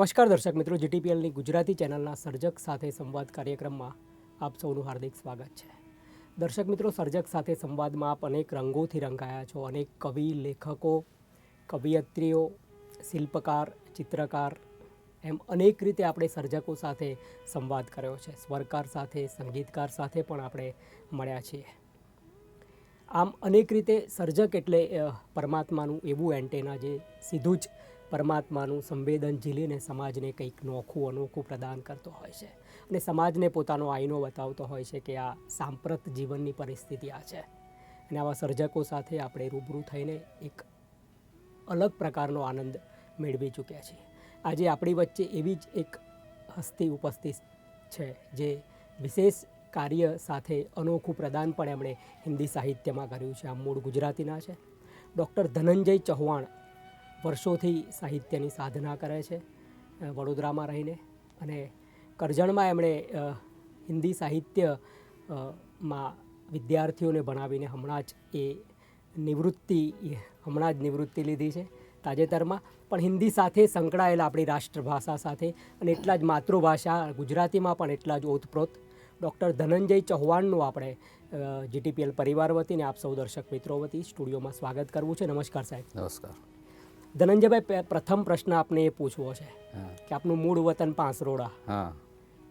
નમસ્કાર દર્શક મિત્રો, જીટીપીએલની ગુજરાતી ચેનલના સર્જક સાથે સંવાદ કાર્યક્રમમાં આપ સૌનું હાર્દિક સ્વાગત છે. દર્શક મિત્રો, સર્જક સાથે સંવાદમાં આપ અનેક રંગોથી રંગાયા છો. અનેક કવિ, લેખકો, કવિયત્રીઓ, શિલ્પકાર, ચિત્રકાર એમ અનેક રીતે આપણે સર્જકો સાથે સંવાદ કર્યો છે. સ્વરકાર સાથે, સંગીતકાર સાથે પણ આપણે મળ્યા છીએ. આમ અનેક રીતે સર્જક એટલે પરમાત્માનું એવું એન્ટેના જે સીધું જ પરમાત્માનું સંવેદન ઝીલીને સમાજને કંઈક નોખું અનોખું પ્રદાન કરતો હોય છે અને સમાજને પોતાનો આઈનો બતાવતો હોય છે કે આ સાંપ્રત જીવનની પરિસ્થિતિ આ છે. અને આવા સર્જકો સાથે આપણે રૂબરૂ થઈને એક અલગ પ્રકારનો આનંદ મેળવી ચૂક્યા છીએ. આજે આપણી વચ્ચે એવી જ એક હસ્તી ઉપસ્થિત છે જે વિશેષ કાર્ય સાથે અનોખું પ્રદાન પણ એમણે હિન્દી સાહિત્યમાં કર્યું છે. આ મૂળ ગુજરાતીના છે. ડૉક્ટર ધનંજય ચૌહાણ વર્ષોથી સાહિત્યની સાધના કરે છે વડોદરામાં રહીને, અને કરજણમાં એમણે હિન્દી સાહિત્યમાં વિદ્યાર્થીઓને ભણાવીને હમણાં જ નિવૃત્તિ લીધી છે તાજેતરમાં. પણ હિન્દી સાથે સંકળાયેલા આપણી રાષ્ટ્રભાષા સાથે અને એટલા જ માતૃભાષા ગુજરાતીમાં પણ એટલા જ ઓતપ્રોત ડૉક્ટર ધનંજય ચૌહાણનું આપણે જીટીપીએલ પરિવાર વતીને આપ સૌ દર્શક મિત્રો વતી સ્ટુડિયોમાં સ્વાગત કરવું છે. નમસ્કાર સાહેબ. નમસ્કાર ધનંજયભાઈ, પ્રથમ પ્રશ્ન આપને એ પૂછવો છે કે આપનું મૂળ વતન પાંસરોડા.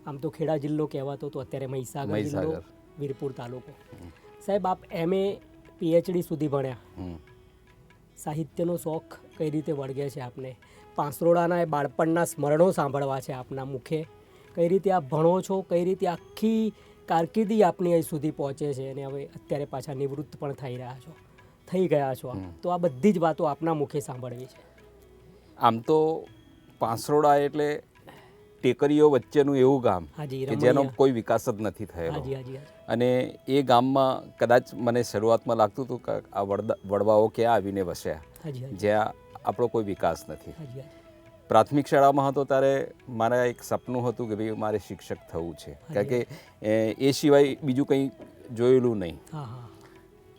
આમ તો ખેડા જિલ્લો કહેવાતો તો અત્યારે મહીસાગર જિલ્લો, વીરપુર તાલુકો. સાહેબ, આપ MA PhD સુધી ભણ્યા. સાહિત્યનો શોખ કઈ રીતે વળગે છે આપને? પાંસરોડાના એ બાળપણના સ્મરણો સાંભળવા છે આપના મુખે. કઈ રીતે આપ ભણો છો, કઈ રીતે આખી કારકિર્દી આપની અહીં સુધી પહોંચે છે, અને હવે અત્યારે પાછા નિવૃત્ત પણ થઈ ગયા છો, તો આ બધી જ વાતો આપના મુખે સાંભળવી છે. આમ તો પાંસરોડા એટલે ટેકરીઓ વચ્ચેનું એવું ગામ કે જેનો કોઈ વિકાસ જ નથી થયેલો. અને એ ગામમાં કદાચ મને શરૂઆતમાં લાગતું હતું કે આ વડવાઓ ક્યાં આવીને વસ્યા, જ્યાં આપણો કોઈ વિકાસ નથી. પ્રાથમિક શાળામાં હતો ત્યારે મારા એક સપનું હતું કે ભાઈ મારે શિક્ષક થવું છે, કારણ કે એ સિવાય બીજું કંઈ જોયેલું નહીં.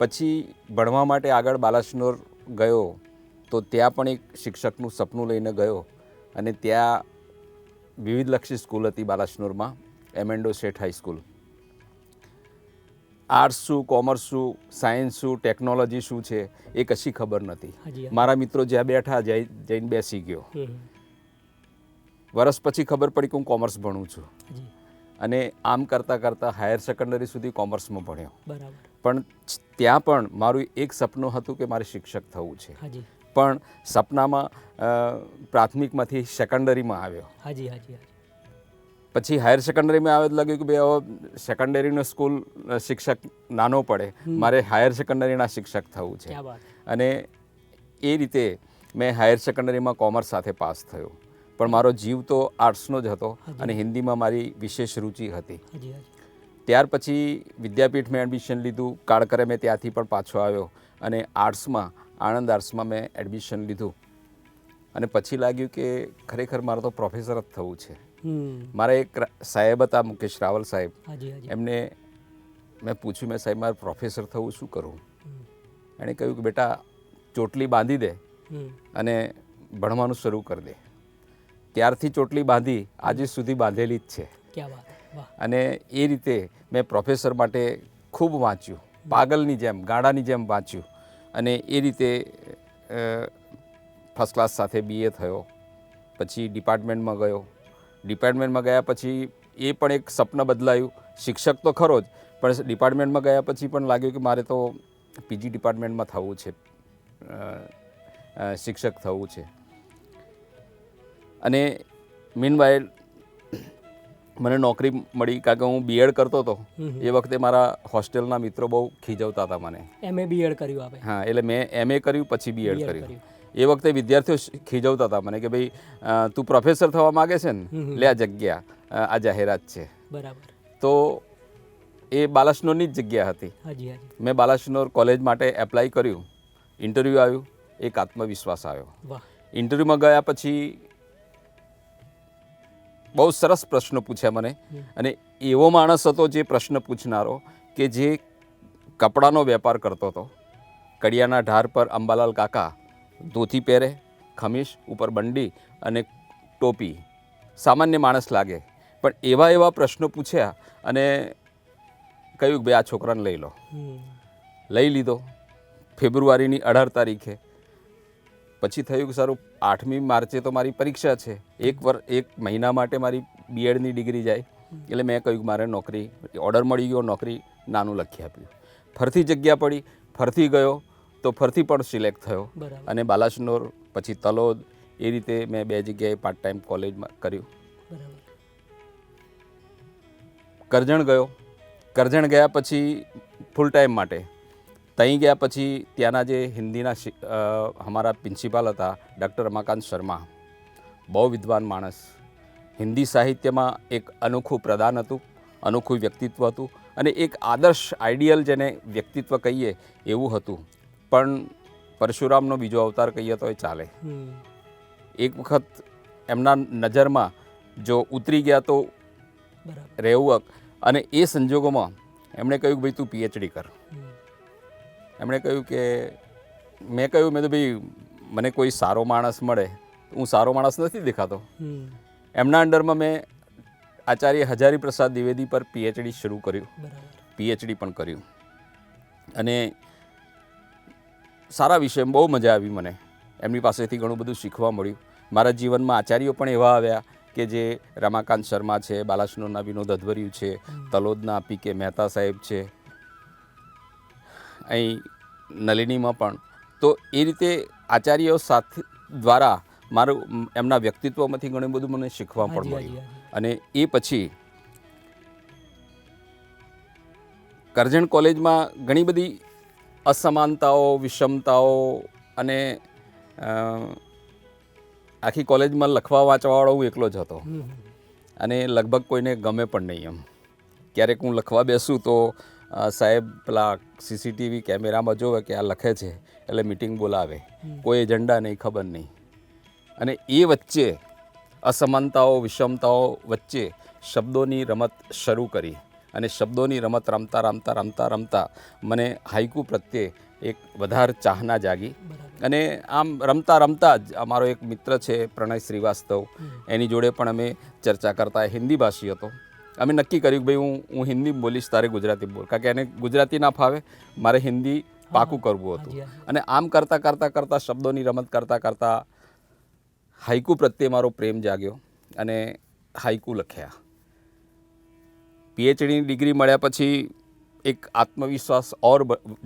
પછી ભણવા માટે આગળ બાલાસનોર ગયો તો ત્યાં પણ એક શિક્ષકનું સપનું લઈને ગયો, અને ત્યાં વિવિધલક્ષી સ્કૂલ હતી બાલાસનોરમાં, એમેન્ડો શેઠ હાઈસ્કૂલ. આર્ટ્સ શું, કોમર્સ શું, સાયન્સ શું, ટેકનોલોજી શું છે એ કશી ખબર નથી. મારા મિત્રો જ્યાં બેઠા જઈને બેસી ગયો. વર્ષ પછી ખબર પડી કે હું કોમર્સ ભણું છું, અને આમ કરતાં કરતાં હાયર સેકન્ડરી સુધી કોમર્સમાં ભણ્યો. પણ ત્યાં પણ મારું એક સપનું હતું કે મારે શિક્ષક થવું છે. પણ સપનામાં પ્રાથમિકમાંથી સેકન્ડરીમાં આવ્યો. પછી હાયર સેકન્ડરીમાં આવે તો લાગ્યું કે ભાઈ હવે સેકન્ડરીનો સ્કૂલ શિક્ષક નાનો પડે, મારે હાયર સેકન્ડરીના શિક્ષક થવું છે. અને એ રીતે મેં હાયર સેકન્ડરીમાં કોમર્સ સાથે પાસ થયો. પણ મારો જીવ તો આર્ટ્સનો જ હતો, અને હિન્દીમાં મારી વિશેષ રુચિ હતી. ત્યાર પછી વિદ્યાપીઠમાં એડમિશન લીધું. કાળકરે મેં ત્યાંથી પણ પાછો આવ્યો, અને આર્ટ્સમાં આણંદ આર્ટ્સમાં મેં એડમિશન લીધું. અને પછી લાગ્યું કે ખરેખર મારે તો પ્રોફેસર જ થવું છે. મારા એક સાહેબ હતા, મુકેશ રાવલ સાહેબ, એમને મેં પૂછ્યું, મેં સાહેબ મારે પ્રોફેસર થવું, શું કરું? એણે કહ્યું કે બેટા ચોટલી બાંધી દે અને ભણવાનું શરૂ કરી દે. ત્યારથી ચોટલી બાંધી આજે સુધી બાંધેલી જ છે. અને એ રીતે મેં પ્રોફેસર માટે ખૂબ વાંચ્યું, પાગલની જેમ, ગાડાની જેમ વાંચ્યું, અને એ રીતે ફર્સ્ટ ક્લાસ સાથે BA થયો. પછી ડિપાર્ટમેન્ટમાં ગયો. ડિપાર્ટમેન્ટમાં ગયા પછી એ પણ એક સપનું બદલાયું. શિક્ષક તો ખરો જ, પણ ડિપાર્ટમેન્ટમાં ગયા પછી પણ લાગ્યું કે મારે તો PG ડિપાર્ટમેન્ટમાં થવું છે, શિક્ષક થવું છે. અને મીનવાઇલ મને નોકરી મળી, કારણ કે હું B.Ed કરતો હતો. એ વખતે મારા હોસ્ટેલના મિત્રો બહુ ખીજવતા હતા મને. MA B.Ed કર્યું આપણે? હા, એટલે મેં MA કર્યું, પછી B.Ed કર્યું. એ વખતે વિદ્યાર્થીઓ ખીજવતા હતા મને કે ભાઈ તું પ્રોફેસર થવા માગે છે ને, લે આ જગ્યા, આ જાહેરાત છે. બરાબર. તો એ બાલાસનોરની જ જગ્યા હતી. મેં બાલાસનોર કોલેજ માટે એપ્લાય કર્યું. ઇન્ટરવ્યૂ આવ્યું, એક આત્મવિશ્વાસ આવ્યો. ઇન્ટરવ્યૂમાં ગયા પછી બહુ સરસ પ્રશ્ન પૂછ્યા મને, અને એવો માણસ હતો જે પ્રશ્ન પૂછનારો કે જે કપડાનો વેપાર કરતો હતો. કડિયાના ઢાર પર અંબાલાલ કાકા ધોતી પહેરે, ખમીસ ઉપર બંડી અને ટોપી, સામાન્ય માણસ લાગે, પણ એવા એવા પ્રશ્નો પૂછ્યા અને કહ્યું કે ભાઈ આ છોકરાને લઈ લો. લઈ લીધો ફેબ્રુઆરીની 18 તારીખે. પછી થયું કે સારું 8મી માર્ચે તો મારી પરીક્ષા છે, એક મહિના માટે મારી બીએડની ડિગ્રી જાય. એટલે મેં કહ્યું કે મારે નોકરી, ઓર્ડર મળી ગયો, નોકરી નાનું લખી આપ્યું. ફરતી જગ્યા પડી, ફરતી ગયો તો ફરતી પણ સિલેક્ટ થયો અને બાલાસનોર પછી તલોદ, એ રીતે મેં 2 જગ્યાએ પાર્ટ ટાઈમ કોલેજમાં કર્યું. કરજણ ગયો. કરજણ ગયા પછી ફૂલ ટાઈમ માટે. ત્યાં ગયા પછી ત્યાંના જે હિન્દીના અમારા પ્રિન્સિપાલ હતા ડૉક્ટર રમાકાંત શર્મા, બહુ વિદ્વાન માણસ. હિન્દી સાહિત્યમાં એક અનોખું પ્રદાન હતું, અનોખું વ્યક્તિત્વ હતું અને એક આદર્શ આઈડિયલ જેને વ્યક્તિત્વ કહીએ એવું હતું. પણ પરશુરામનો બીજો અવતાર કહીએ તો એ ચાલે. એક વખત એમના નજરમાં જો ઉતરી ગયા તો રહેવું, અને એ સંજોગોમાં એમણે કહ્યું કે ભાઈ તું પીએચડી કર. એમણે કહ્યું કે મેં તો ભાઈ મને કોઈ સારો માણસ મળે, હું સારો માણસ નથી દેખાતો. એમના અંડરમાં મેં આચાર્ય હજારી પ્રસાદ દ્વિવેદી પર પીએચડી શરૂ કર્યું, પીએચડી પણ કર્યું અને સારા વિષય બહુ મજા આવી મને. એમની પાસેથી ઘણું બધું શીખવા મળ્યું. મારા જીવનમાં આચાર્યો પણ એવા આવ્યા કે જે રમાકાંત શર્મા છે, બાલાસનોરના વિનોદ અધવર્યુ છે, તલોદના પી.કે. મહેતા સાહેબ છે, અહીં નલિનીમાં પણ. તો એ રીતે આચાર્યો સાથે દ્વારા મારું એમના વ્યક્તિત્વમાંથી ઘણું બધું મને શીખવા પણ મળ્યું. અને એ પછી કરજણ કોલેજમાં ઘણી બધી અસમાનતાઓ, વિષમતાઓ અને આખી કોલેજમાં લખવા વાંચવાવાળો હું એકલો જ હતો અને લગભગ કોઈને ગમે પણ નહીં. એમ ક્યારેક હું લખવા બેસું તો સાહેબ પેલા સીસીટીવી કેમેરામાં જોવે કે આ લખે છે એટલે મિટિંગ બોલાવે, કોઈ એજન્ડા નહીં, ખબર નહીં. અને એ વચ્ચે અસમાનતાઓ, વિષમતાઓ વચ્ચે શબ્દોની રમત શરૂ કરી અને શબ્દોની રમત રમતા રમતા રમતા રમતા મને હાઇકુ પ્રત્યે એક વધારે ચાહના જાગી. અને આમ રમતા રમતા જ અમારો એક મિત્ર છે પ્રણય શ્રીવાસ્તવ, એની જોડે પણ અમે ચર્ચા કરતા. હિન્દી ભાષી હતો. અમે નક્કી કર્યું કે ભાઈ હું હિન્દી બોલીશ, તારે ગુજરાતી બોલ, કારણ કે એને ગુજરાતી ના ફાવે, મારે હિન્દી પાકું કરવું હતું. અને આમ કરતાં કરતાં કરતાં શબ્દોની રમત કરતાં કરતાં હાઇકુ પ્રત્યે મારો પ્રેમ જાગ્યો અને હાઇકુ લખ્યા. પીએચડીની ડિગ્રી મળ્યા પછી એક આત્મવિશ્વાસ ઓર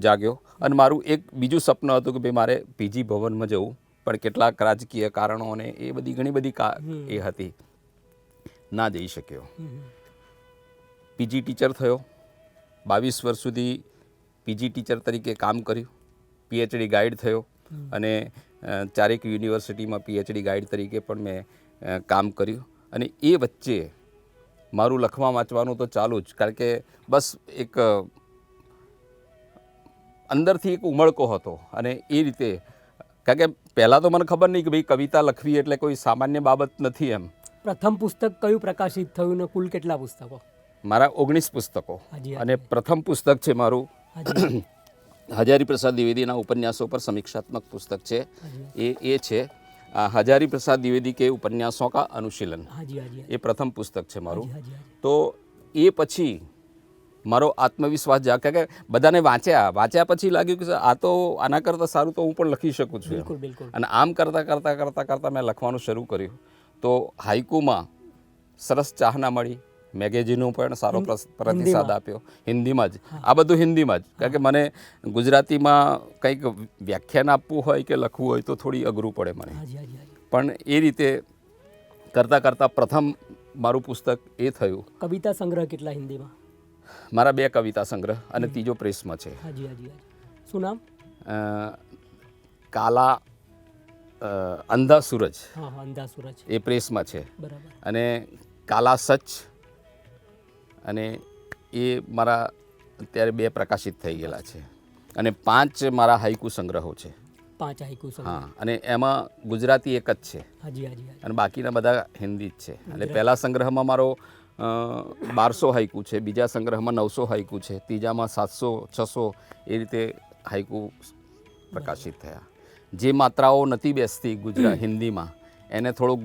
જાગ્યો અને મારું એક બીજું સપનું હતું કે ભાઈ મારે પીજી ભવનમાં જવું, પણ કેટલાક રાજકીય કારણો અને એ બધી ઘણી બધી એ હતી, ના જઈ શક્યો. પીજી ટીચર થયો. 22 વર્ષ સુધી પીજી ટીચર તરીકે કામ કર્યું. પીએચડી ગાઈડ થયો અને ચારેક યુનિવર્સિટીમાં પીએચડી ગાઈડ તરીકે પણ મેં કામ કર્યું. અને એ વચ્ચે મારું લખવા વાંચવાનું તો ચાલુ જ, કારણ કે બસ એક અંદરથી એક ઉમળકો હતો. અને એ રીતે, કારણ કે પહેલાં તો મને ખબર નહીં કે ભાઈ કવિતા લખવી એટલે કોઈ સામાન્ય બાબત નથી. એમ પ્રથમ પુસ્તક કયું પ્રકાશિત થયું ને કુલ કેટલા પુસ્તકો? મારા 19 પુસ્તકો. અને પ્રથમ પુસ્તક છે મારું હજારી પ્રસાદ દ્વિવેદીના ઉપન્યાસો પર સમીક્ષાત્મક પુસ્તક છે. એ છે हजारी प्रसाद द्विवेदी के उपन्यासों का अनुशीलन. એ પ્રથમ પુસ્તક છે મારું. તો એ પછી મારો આત્મવિશ્વાસ જાગ્યો કે બધાને વાંચ્યા પછી લાગ્યું કે આ તો આના કરતાં સારું તો હું પણ લખી શકું છું. અને આમ કરતાં મેં લખવાનું શરૂ કર્યું. તો હાઇકુમાં સરસ ચાહના મળી, મેગેઝીનો પણ સારો પ્રતિસાદ આપ્યો હિન્દીમાં જ. આ બધું હિન્દીમાં જ, કારણ કે મને ગુજરાતીમાં કંઈક વ્યાખ્યાન આપવું હોય કે લખવું હોય તો થોડી અઘરું પડે મને. પણ એ રીતે કરતાં પ્રથમ મારું પુસ્તક એ થયું. કવિતા સંગ્રહ કેટલા હિન્દીમાં? મારા 2 કવિતા સંગ્રહ અને ત્રીજો પ્રેસમાં છે. શું નામ? કાલા અંધા સૂરજ. અંધા સૂરજ એ પ્રેસમાં છે. બરાબર. અને કાલા સચ, અને એ મારા અત્યારે 2 પ્રકાશિત થઈ ગયેલા છે. અને 5 મારા હાઇકુ સંગ્રહો છે. 5 હાઇકુ સંગ્રહ. હા, અને એમાં ગુજરાતી એક જ છે અને બાકીના બધા હિન્દી જ છે. અને પહેલા સંગ્રહમાં મારો 1200 હાઇકુ છે, બીજા સંગ્રહમાં 900 હાઇકુ છે, ત્રીજામાં 700 600 એ રીતે હાઇકુ પ્રકાશિત થયા. જે માત્રાઓ નથી બેસતી હિન્દીમાં એને થોડુંક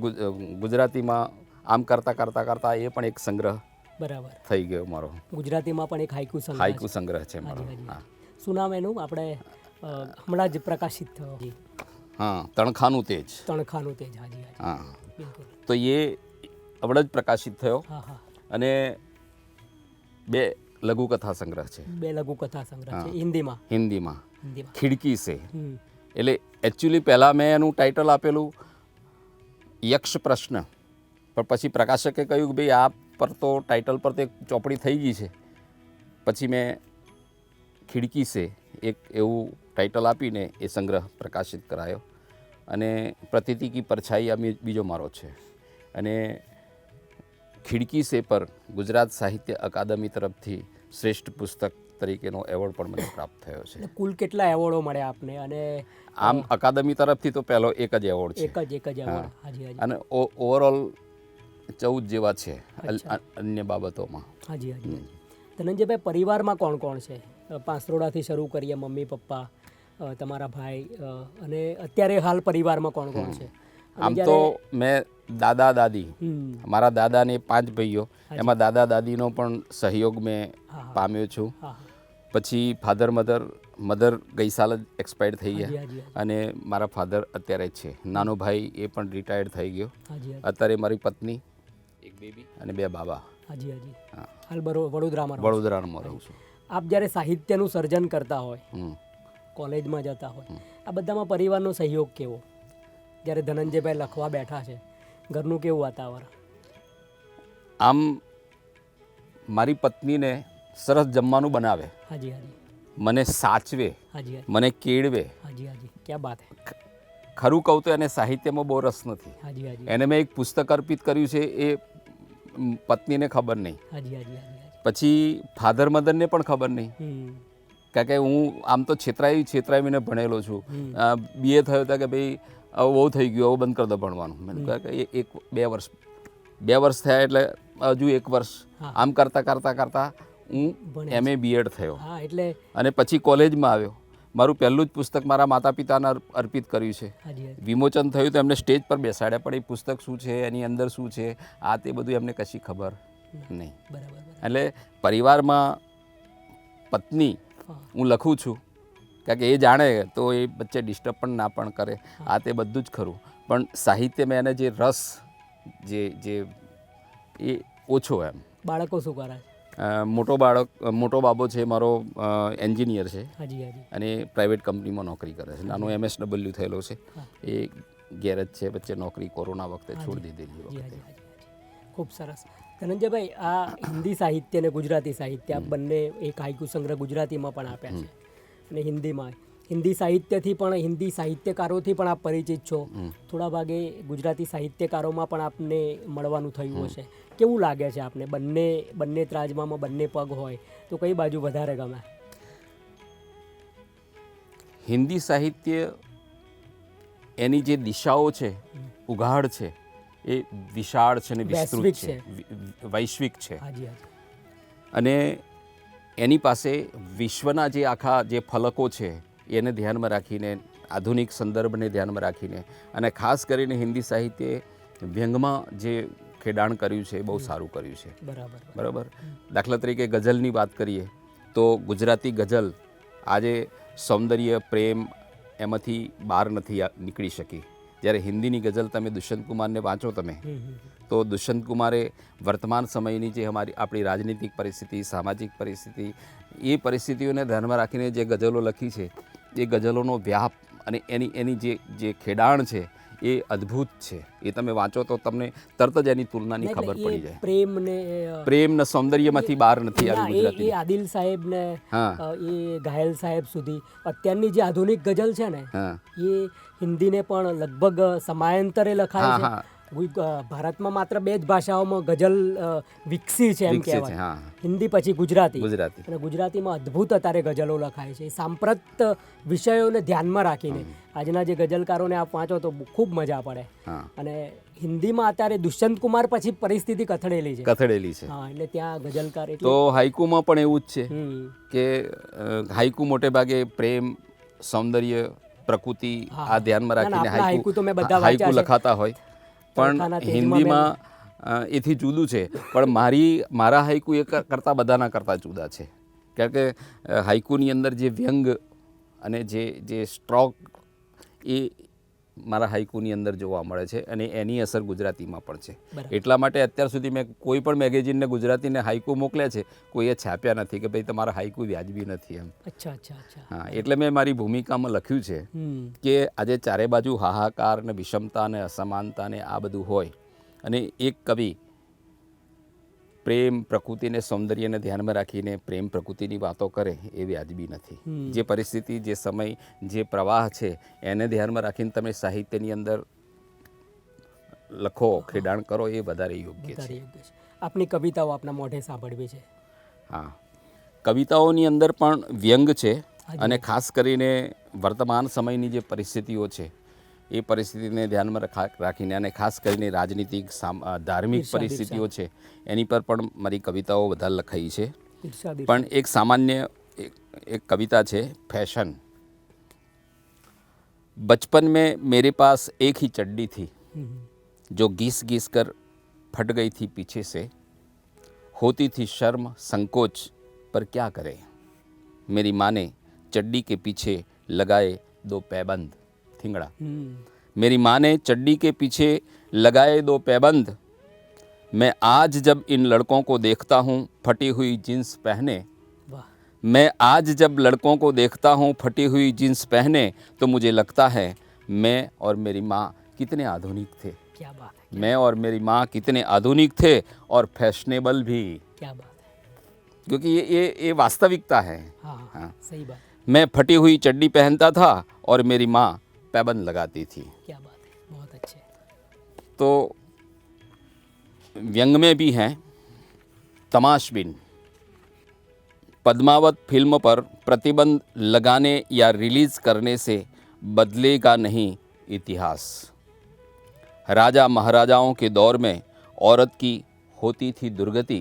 ગુજરાતીમાં આમ કરતાં એ પણ એક સંગ્રહ બરાબર થઈ ગયો મારો. ગુજરાતીમાં પણ એક હાઈકુ સંગ્રહ છે મારો. હા. શું નામ એનું? આપણે હમણાં જ પ્રકાશિત થયો. હા, તણખાનું તેજ. તણખાનું તેજ. હાજી હાજી. હા, બિલકુલ. તો એ હમણાં જ પ્રકાશિત થયો. હા હા. અને 2 લઘુકથા સંગ્રહ છે. 2 લઘુકથા સંગ્રહ છે હિન્દીમાં. હિન્દીમાં હિન્દીમાં. ખિડકી સે. એટલે એકચ્યુઅલી પહેલાં મેં એનું ટાઇટલ આપેલું યક્ષ પ્રશ્ન, પણ પછી પ્રકાશકે કહ્યું કે ભાઈ આ પર તો ટાઇટલ પર તો એક ચોપડી થઈ ગઈ છે. પછી મેં ખિડકી સે એક એવું ટાઇટલ આપીને એ સંગ્રહ પ્રકાશિત કરાયો. અને પ્રતીતિ કી પરછાઈ આ બીજો મારો છે. અને ખિડકી સે પર ગુજરાત સાહિત્ય અકાદમી તરફથી શ્રેષ્ઠ પુસ્તક તરીકેનો એવોર્ડ પણ મને પ્રાપ્ત થયો છે. કુલ કેટલા એવોર્ડો મળ્યા આપને? અને આમ અકાદમી તરફથી તો પહેલો એક જ એવોર્ડ છે. એક જ એવોર્ડ. હાજી હાજી. અને ઓવરઓલ 14 જેવા છે અન્ય બાબતોમાં. હાજી હાજી. ધનંજયભાઈ, પરિવારમાં કોણ કોણ છે? પાંસરોડાથી શરૂ કરીએ, મમ્મી પપ્પા, તમારા ભાઈ, અને અત્યારે હાલ પરિવારમાં કોણ કોણ છે? આમ તો મેં દાદા દાદી, મારા દાદાને 5 ભાઈઓ, એમાં દાદા દાદીનો પણ સહયોગ મેં પામ્યો છું. પછી ફાધર મધર ગઈ સાલ જ એક્સપાયર્ડ થઈ ગયા. અને મારા ફાધર અત્યારે જ છે. નાનો ભાઈ એ પણ રિટાયર્ડ થઈ ગયો. અત્યારે મારી પત્ની, એક બેબી અને 2 બાબા. હાજી હાજી. હાલ વડોદરામાં રહું છું. આપ જ્યારે સાહિત્યનું સર્જન કરતા હોય, કોલેજમાં જતા હોય, આ બધામાં પરિવારનો સહયોગ કેવો? જ્યારે ધનંજયભાઈ લખવા બેઠા છે, ઘરનું કેવું વાતાવરણ? આમ મારી પત્નીને સરસ જમવાનું બનાવે. હાજી હાજી. મને સાચવે. હાજી હાજી. મને કેળવે. હાજી હાજી. ક્યાં બાત હે. ખરું કહું તો એને સાહિત્યમાં બહુ રસ નથી. હાજી હાજી. એને મેં એક પુસ્તક અર્પિત કર્યું છે, એ પત્નીને ખબર નહીં. હાજી હાજી હાજી. પછી ફાધર મધરને પણ ખબર નહીં. કારણ કે હું આમ તો છેતરાવીને ભણેલો છું. BA થયો હતા કે ભાઈ હવે બહુ થઈ ગયું, હવે બંધ કરી દો ભણવાનું. મેં કહ્યું કે 2 વર્ષ થયા એટલે હજુ 1 વર્ષ આમ કરતાં હું MA B.Ed થયો. અને પછી કોલેજમાં આવ્યો. મારું પહેલું જ પુસ્તક મારા માતા પિતાને અર્પિત કર્યું છે. વિમોચન થયું તો એમને સ્ટેજ પર બેસાડ્યા, પણ એ પુસ્તક શું છે, એની અંદર શું છે, આ તે બધું એમને કશી ખબર નહીં. એટલે પરિવારમાં પત્ની હું લખું છું, કારણ કે એ જાણે તો એ વચ્ચે ડિસ્ટર્બ પણ ના પણ કરે, આ તે બધું જ ખરું. પણ સાહિત્યમાં એને જે રસ જે એ ઓછો એમ. બાળકો શું કરે? મોટો બાબો છે મારો, એન્જિનિયર છે. અને પ્રાઇવેટ કંપનીમાં નોકરી કરે છે. નાનો MSW થયેલો છે. એ ગેરેજ છે, વચ્ચે નોકરી કોરોના વખતે છોડી દીધેલી. ખૂબ સરસ. ધનંજયભાઈ, આ હિન્દી સાહિત્ય અને ગુજરાતી સાહિત્ય બંને એક હાઈકુ સંગ્રહ ગુજરાતીમાં પણ આપ્યા છે અને હિન્દીમાં. હિન્દી સાહિત્યથી પણ, હિન્દી સાહિત્યકારોથી પણ આપ પરિચિત છો. થોડા ભાગે ગુજરાતી સાહિત્યકારોમાં પણ આપને મળવાનું થયું હશે. કેવું લાગે છે આપને? બંને ત્રાજમાં બંને પગ હોય તો કઈ બાજુ વધારે ગમે? હિન્દી સાહિત્ય એની જે દિશાઓ છે, ઉઘાડ છે, એ વિશાળ છે અને વિસ્તૃત છે, વૈશ્વિક છે. અને એની પાસે વિશ્વના જે આખા જે ફલકો છે એને ધ્યાનમાં રાખીને, આધુનિક સંદર્ભને ધ્યાનમાં રાખીને, અને ખાસ કરીને હિન્દી સાહિત્યે વ્યંગમાં જે ખેડાણ કર્યું છે એ બહુ સારું કર્યું છે. બરાબર. દાખલા તરીકે ગઝલની વાત કરીએ તો ગુજરાતી ગઝલ આજે સૌંદર્ય, પ્રેમ એમાંથી બહાર નથી નીકળી શકી. જ્યારે હિન્દીની ગઝલ તમે દુષ્યંત કુમારને વાંચો તમે, તો દુષ્યંત કુમારે વર્તમાન સમયની જે આપણી રાજનીતિક પરિસ્થિતિ, સામાજિક પરિસ્થિતિ, એ પરિસ્થિતિઓને ધ્યાનમાં રાખીને જે ગઝલો લખી છે, એ ગઝલોનો વ્યાપ અને એની જે ખેડાણ છે એ અદ્ભુત છે. એ તમે વાંચો તો તમને તરત જ એની તુલનાની ખબર પડી જાય. પ્રેમ ને સૌંદર્યમાંથી બહાર નથી આવી ગુજરાતી. એ આદિલ સાહેબ ને એ ઘાયલ સાહેબ સુધી અત્યારની જે આધુનિક ગઝલ છે ને, એ હિન્દીને પણ લગભગ સમયાંતરે લખાય છે. ભારતમાં માત્ર 2 જ ભાષાઓમાં ગઝલ વિકસી છે એમ કહેવાય, હિન્દી પછી ગુજરાતી. અને ગુજરાતીમાં અદ્ભુત અત્યારે ગઝલો લખાય છે સાંપ્રત વિષયોને ધ્યાનમાં રાખીને. આજના જે ગઝલકારોને આપ વાંચો તો ખૂબ મજા પડે. અને હિન્દીમાં અત્યારે દુષ્યંત કુમાર પછી પરિસ્થિતિ કથળેલી છે. એટલે ત્યાં ગઝલકાર તો હાઈકુમાં પણ એવું જ છે કે હાઈકુ મોટે ભાગે પ્રેમ, સૌંદર્ય, પ્રકૃતિ આ ધ્યાનમાં રાખીને હાઈકુ લખાતા હોય. પણ હિન્દીમાં એથી જુદું છે, પણ મારા હાઈકુ એ કરતાં બધાના કરતાં જુદા છે. કારણ કે હાઈકુની અંદર જે વ્યંગ અને જે સ્ટ્રોક એ મારા હાઈકુની અંદર જોવા મળે છે અને એની અસર ગુજરાતીમાં પણ છે. એટલા માટે અત્યાર સુધી મેં કોઈ પણ મેગેઝિનને ગુજરાતીને હાઈકુ મોકલ્યા છે, કોઈએ છાપ્યા નથી કે ભાઈ તમારા હાઈકુ વ્યાજબી નથી એમ. હા, એટલે મેં મારી ભૂમિકામાં લખ્યું છે કે આજે ચારે બાજુ હાહાકાર ને વિષમતા ને અસમાનતા ને આ બધું હોય અને એક કવિ પ્રેમ પ્રકૃતિને સૌંદર્યને ધ્યાનમાં રાખીને પ્રેમ પ્રકૃતિની વાતો કરે એ વ્યાજબી નથી. જે પરિસ્થિતિ, જે સમય, જે પ્રવાહ છે એને ધ્યાનમાં રાખીને તમે સાહિત્યની અંદર લખો, ખેડાણ કરો એ વધારે યોગ્ય છે. આપની કવિતાઓ આપના મોઢે સાંભળવી છે. હા, કવિતાઓની અંદર પણ વ્યંગ છે અને ખાસ કરીને વર્તમાન સમયની જે પરિસ્થિતિઓ છે એ પરિસ્થિતિને ધ્યાનમાં રાખીને અને ખાસ કરીને રાજનીતિક ધાર્મિક પરિસ્થિતિઓ છે એની પર પણ મારી કવિતાઓ વધારે લખાઈ છે. પણ એક સામાન્ય એક કવિતા છે, ફैशन. बचपन में मेरे पास एक ही चड्डी थी जो घिस घिस कर फट गई थी पीछे से. होती थी शर्म संकोच पर क्या करे. मेरी माँ ने चड्डी के पीछे लगाए दो पैबंद. थिंगड़ा. मेरी माँ ने चड्डी के पीछे लगाए दो पैबंद. मैं आज जब इन लड़कों को देखता हूँ फटी हुई जींस पहने, मैं आज जब लड़कों को देखता हूँ फटी हुई जींस पहने तो मुझे लगता है मैं और मेरी माँ कितने आधुनिक थे. क्या बात है. मैं और मेरी माँ कितने आधुनिक थे और फैशनेबल भी. क्या बात है. क्योंकि ये वास्तविकता है. हाँ, सही बात. मैं फटी हुई चड्डी पहनता था और मेरी माँ पैबंद लगाती थी. क्या बात है, बहुत अच्छे. तो व्यंग में भी हैं तमाशबीन. पद्मावत फिल्म पर प्रतिबंध लगाने या रिलीज करने से बदलेगा नहीं इतिहास. राजा महाराजाओं के दौर में औरत की होती थी दुर्गति.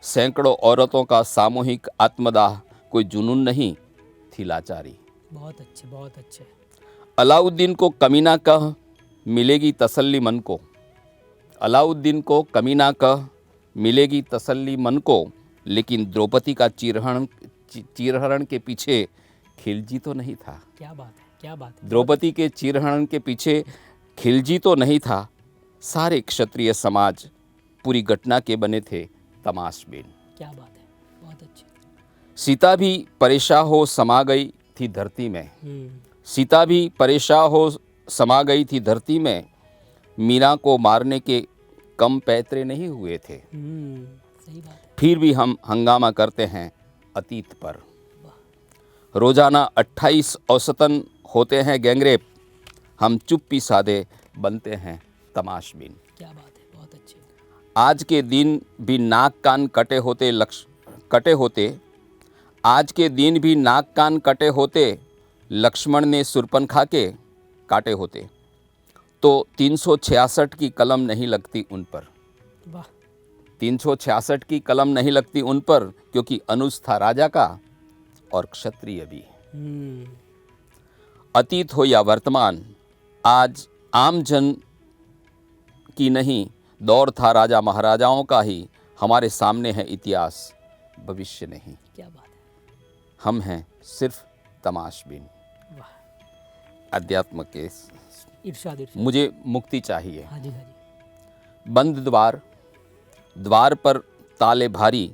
सैकड़ों औरतों का सामूहिक आत्मदाह कोई जुनून नहीं थी लाचारी. बहुत अच्छे, बहुत अच्छे. अलाउद्दीन को कमीना कह मिलेगी तसल्ली मन को. अलाउद्दीन को कमीना कह मिलेगी तसल्ली मन को, लेकिन द्रौपदी का चीरहरण के पीछे खिलजी तो नहीं था. क्या बात है, क्या बात है. द्रौपदी के चीरहरण के पीछे खिलजी तो नहीं था. सारे क्षत्रिय समाज पूरी घटना के बने थे तमाशबीन. क्या बात है, बहुत अच्छे. सीता भी परेशान हो समा गई थी धरती में. सीता भी परेशान हो समा गई थी धरती में. मीरा को मारने के कम पैतरे नहीं हुए थे. सही बात है. फिर भी हम हंगामा करते हैं अतीत पर. रोजाना 28 औसतन होते हैं गैंगरेप. हम चुप्पी साधे बनते हैं तमाशबीन. क्या बात है, बहुत अच्छे. आज के दिन भी नाक कान कटे होते. आज के दिन भी नाक कान कटे होते. लक्ष्मण ने सुरपनखा के काटे होते तो 366 की कलम नहीं लगती उन पर. वाह. 366 की कलम नहीं लगती उन पर, क्योंकि अनुज था राजा का और क्षत्रिय भी. अतीत हो या वर्तमान, आज आम जन की नहीं, दौर था राजा महाराजाओं का ही. हमारे सामने है इतिहास, भविष्य नहीं. क्या बात है. हम हैं सिर्फ तमाशबीन. वाह. अध्यात्म के इरशाद. मुझे मुक्ति चाहिए. हाँ जी, हाँ जी. बंद द्वार पर ताले भारी.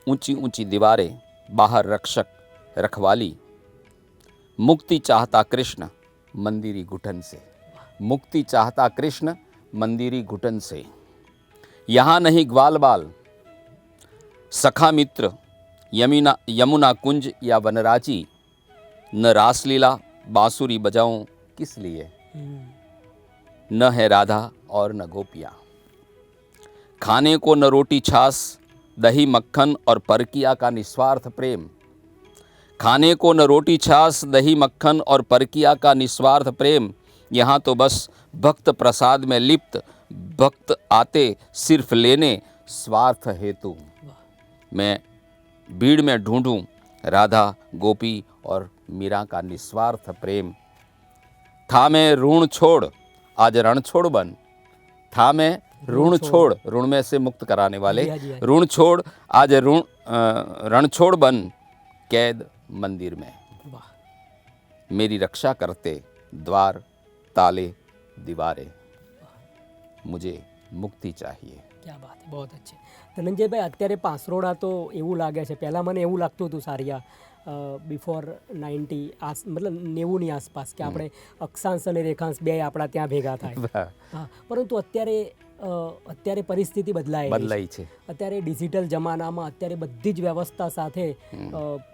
ऊंची ऊंची दीवारें, बाहर रक्षक रखवाली. मुक्ति चाहता कृष्ण मंदिरी घुटन से. मुक्ति चाहता कृष्ण मंदिरी घुटन से. यहाँ नहीं ग्वाल बाल, सखा मित्र, यमुना कुंज या वनराजी. न रासलीला बांसुरी बजाऊं किस लिए. न है राधा और न गोपियाँ. खाने को न रोटी छाछ, दही मक्खन और परकिया का निस्वार्थ प्रेम. खाने को न रोटी छाछ, दही मक्खन और परकिया का निस्वार्थ प्रेम. यहाँ तो बस भक्त प्रसाद में लिप्त भक्त आते सिर्फ लेने स्वार्थ हेतु. मैं भीड़ में ढूंढूं राधा गोपी और मीरा का निस्वार्थ प्रेम. था मैं ऋण छोड़ आज रण छोड़ बन. था मैं ऋण छोड़, ऋण में से मुक्त कराने वाले, हाँ जी, हाँ जी। ऋण छोड़ आज रण छोड़ बन कैद मंदिर में, वाह, मेरी रक्षा करते द्वार ताले दीवारें, मुझे મુક્તિ ચાહીએ. ક્યા બાત છે, બહુ अच्छे. ધનંજયભાઈ, અત્યારે પાસરોડા તો એવું લાગે છે, પહેલાં મને એવું લાગતું હતું સારિયા બિફોર 90 મતલબ 90ની આસપાસ કે આપણે અક્ષાંશ અને રેખાંશ બે આપણા ત્યાં ભેગા થાય. હા, પરંતુ અત્યારે પરિસ્થિતિ બદલાઈ છે. અત્યારે ડિજિટલ જમાનામાં અત્યારે બધી જ વ્યવસ્થા સાથે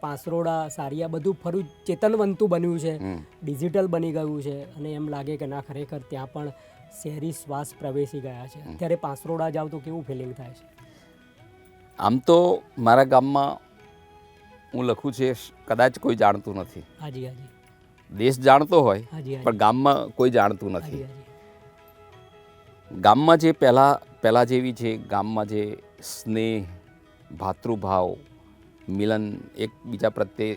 પાસરોડા સારિયા બધું ફરું ચેતનવંતું બન્યું છે, ડિજિટલ બની ગયું છે અને એમ લાગે કે ના ખરેખર ત્યાં પણ શહેરી શ્વાસ પ્રવેશી ગયા છે. અત્યારે પાસરોડા જાવ તો કેવું ફિલિંગ થાય છે? આમ તો મારા ગામમાં હું લખું છે, કદાચ કોઈ જાણતું નથી. હાજી હાજી. દેશ જાણતો હોય હાજી પણ ગામમાં કોઈ જાણતું નથી. હાજી. ગામમાં જે પહેલાં જેવી છે, ગામમાં જે સ્નેહ, ભાતૃભાવ, મિલન, એકબીજા પ્રત્યે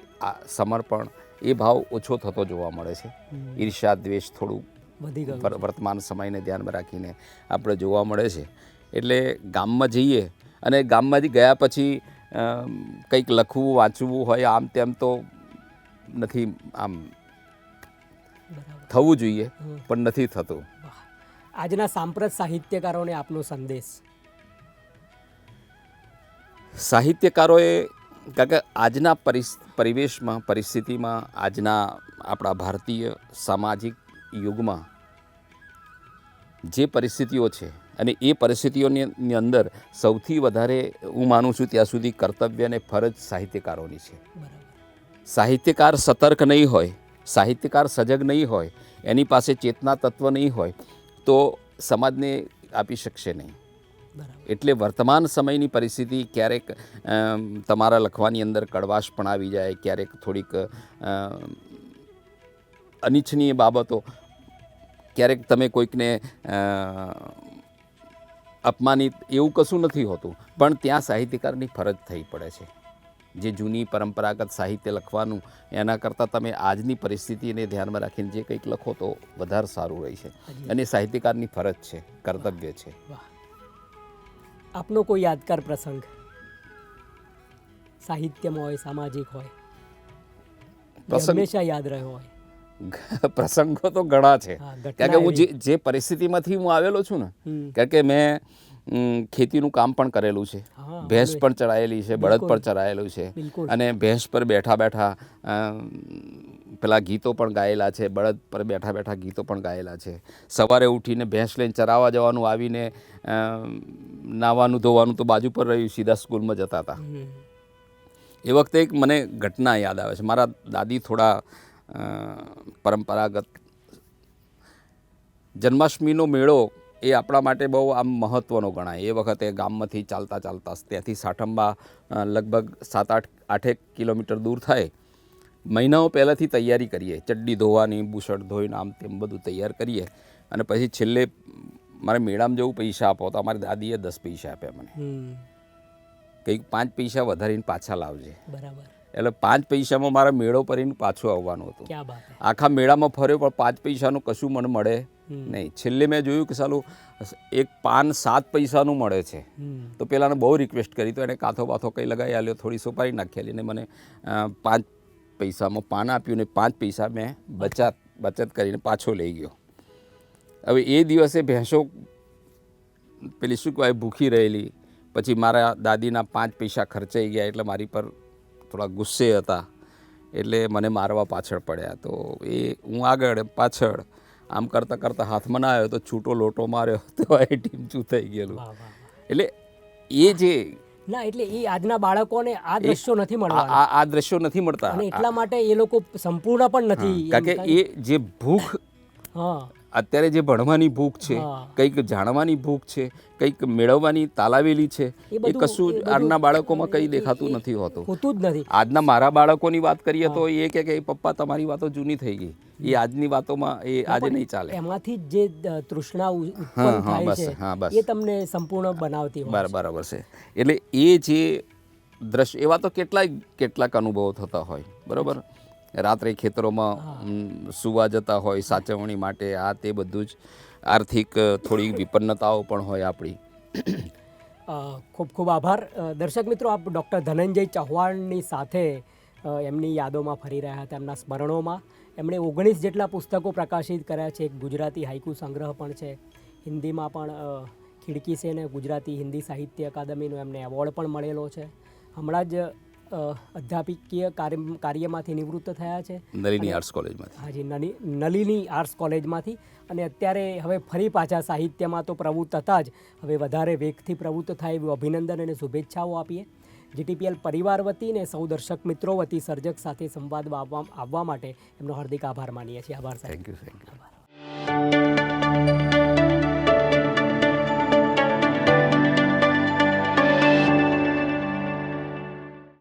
સમર્પણ, એ ભાવ ઓછો થતો જોવા મળે છે. ઈર્ષ્યા દ્વેષ થોડું વધી ગયું, વર્તમાન સમયને ધ્યાનમાં રાખીને આપણે જોવા મળે છે. એટલે ગામમાં જઈએ અને ગામમાંથી ગયા પછી કંઈક લખવું વાંચવું હોય આમ તેમ તો નથી, આમ થવું જોઈએ પણ નથી થતું. આજના સાંપ્રત સાહિત્યકારોને આપનો સંદેશ? સાહિત્યકારોએ, કારણ કે આજના પરિવેશમાં, પરિસ્થિતિમાં, આજના આપણા ભારતીય સામાજિક યુગમાં જે પરિસ્થિતિઓ છે અને એ પરિસ્થિતિઓની અંદર સૌથી વધારે હું માનું છું ત્યાં સુધી કર્તવ્ય અને ફરજ સાહિત્યકારોની છે. સાહિત્યકાર સતર્ક નહીં હોય, સાહિત્યકાર સજગ નહીં હોય, એની પાસે ચેતના તત્વ નહીં હોય તો સમાજને આપી શકશે નહીં. એટલે વર્તમાન સમયની પરિસ્થિતિ ક્યારેક તમારા લખવાની અંદર કડવાશ પણ આવી જાય, ક્યારેક થોડીક અનિચ્છનીય બાબતો, ક્યારેક તમે કોઈકને અપમાનિત, એવું કશું નથી હોતું, પણ ત્યાં સાહિત્યકારની ફરજ થઈ પડે છે. જે જૂની પરંપરાગત સાહિત્ય લખવાનું, એના કરતાં તમે આજની પરિસ્થિતિને ધ્યાનમાં રાખીને જે કંઈક લખો તો વધારે સારું રહે છે. અને સાહિત્યકારની ફરજ છે, કર્તવ્ય છે. આપનો કોઈ યાદગાર પ્રસંગ સાહિત્યમાં હોય, સામાજિક હોય, હંમેશા યાદ રહ્યો હોય? પ્રસંગો તો ઘણા છે, કારણ કે હું જે પરિસ્થિતિમાંથી હું આવેલો છું ને, કારણ કે મેં ખેતીનું કામ પણ કરેલું છે, ભેંસ પણ ચરાયેલી છે, બળદ પણ ચરાયેલું છે, અને ભેંસ પર બેઠા બેઠા પેલા ગીતો પણ ગાયેલા છે, બળદ પર બેઠા બેઠા ગીતો પણ ગાયેલા છે. સવારે ઉઠીને ભેંસ લઈને ચરાવવા જવાનું, આવીને નાવાનું ધોવાનું તો બાજુ પર રહ્યું, સીધા સ્કૂલમાં જતા હતા. એ વખતે એક મને ઘટના યાદ આવે છે. મારા દાદી થોડા પરંપરાગત, જન્માષ્ટમીનો મેળો એ આપણા માટે બહુ આમ મહત્ત્વનો ગણાય. એ વખતે ગામમાંથી ચાલતા ચાલતા ત્યાંથી સાઠંબા લગભગ 7-8 કિલોમીટર દૂર થાય. મહિનાઓ પહેલાંથી તૈયારી કરીએ, ચડ્ડી ધોવાની, બુશર્ટ ધોઈને આમ તેમ બધું તૈયાર કરીએ, અને પછી છેલ્લે મારે મેળામાં જવું, પૈસા આપો, તો અમારી દાદીએ 10 પૈસા આપ્યા મને. કંઈક 5 પૈસા વધારીને પાછા લાવજે. બરાબર. એટલે 5 પૈસામાં મારા મેળો ભરીને પાછું આવવાનું હતું. આખા મેળામાં ફર્યો પણ 5 પૈસાનું કશું મને મળે નહીં. છેલ્લે મેં જોયું કે સાલું એક પાન 7 પૈસાનું મળે છે. તો પેલાને બહુ રિક્વેસ્ટ કરી, તો એને કાથો બાથો કંઈ લગાવી આલ્યો, થોડી સોપારી નાખી આલી, ને મને 5 પૈસામાં પાન આપ્યું, ને 5 પૈસા મેં બચત કરીને પાછો લઈ ગયો. હવે એ દિવસે ભેંસો પેલી શું કહેવાય ભૂખી રહેલી, પછી મારા દાદીના 5 પૈસા ખર્ચાઈ ગયા, એટલે મારી પર થોડા ગુસ્સે હતા, એટલે મને મારવા પાછળ પડ્યા. તો એ હું આગળ પાછળ આમ કરતાં કરતાં હાથમાં ના આવ્યો તો છૂટો લોટો માર્યો, તો એ ટીમચું થઈ ગયેલું. એટલે એ જે ના, એટલે એ આજના બાળકોને આ દ્રશ્યો નથી મળતા, આ દ્રશ્યો નથી મળતા, અને એટલા માટે એ લોકો સંપૂર્ણ પણ નથી. કારણ કે એ જે ભૂખ, અત્યારે જે ભણવાની ભૂખ છે, કંઈક જાણવાની ભૂખ છે, કંઈક મેળવવાની તાલાવેલી છે, એ કશું આજના બાળકોમાં કંઈ દેખાતું નથી હોતું. આજના મારા બાળકોની વાત કરીએ તો એ કે પપ્પા તમારી વાતો જૂની થઈ ગઈ, એ આજની વાતોમાં એ આજે નહીં ચાલે. એમાંથી જે તૃષ્ણા ઉત્પન્ન થાય છે એ તમને સંપૂર્ણ બનાવતી હોય. બરાબર છે. એટલે એ જે દ્રશ્ય, એવા તો કેટલાક અનુભવો થતા હોય. બરાબર. રાત્રે ખેતરોમાં સુવા જતા હોય સાચવણી માટે, આ તે બધું જ. આર્થિક થોડી વિપન્નતાઓ પણ હોય આપણી. ખૂબ ખૂબ આભાર. દર્શક મિત્રો, આપ ડૉક્ટર ધનંજય ચૌહાણની સાથે એમની યાદોમાં ફરી રહ્યા હતા, એમના સ્મરણોમાં. એમણે 19 જેટલા પુસ્તકો પ્રકાશિત કર્યા છે. એક ગુજરાતી હાઇકુ સંગ્રહ પણ છે, હિન્દીમાં પણ ખિડકી છે, ને ગુજરાતી હિન્દી સાહિત્ય અકાદમીનો એમને એવોર્ડ પણ મળેલો છે. હમણાં જ અધ્યાપકીય કાર્યમાંથી નિવૃત્ત થયા છે નલિની આર્ટ્સ કોલેજમાંથી. હાજી, નલિની આર્ટ્સ કોલેજમાંથી. અને અત્યારે હવે ફરી પાછા સાહિત્યમાં તો પ્રવૃત્ત હતા જ, હવે વધારે વેગથી પ્રવૃત્ત થાય એવું અભિનંદન અને શુભેચ્છાઓ આપીએ. GTPL પરિવાર વતી ને સૌ દર્શક મિત્રો વતી સર્જક સાથે સંવાદમાં આવવા માટે એમનો હાર્દિક આભાર માનીએ છીએ. આભાર સાહેબ. Thank you.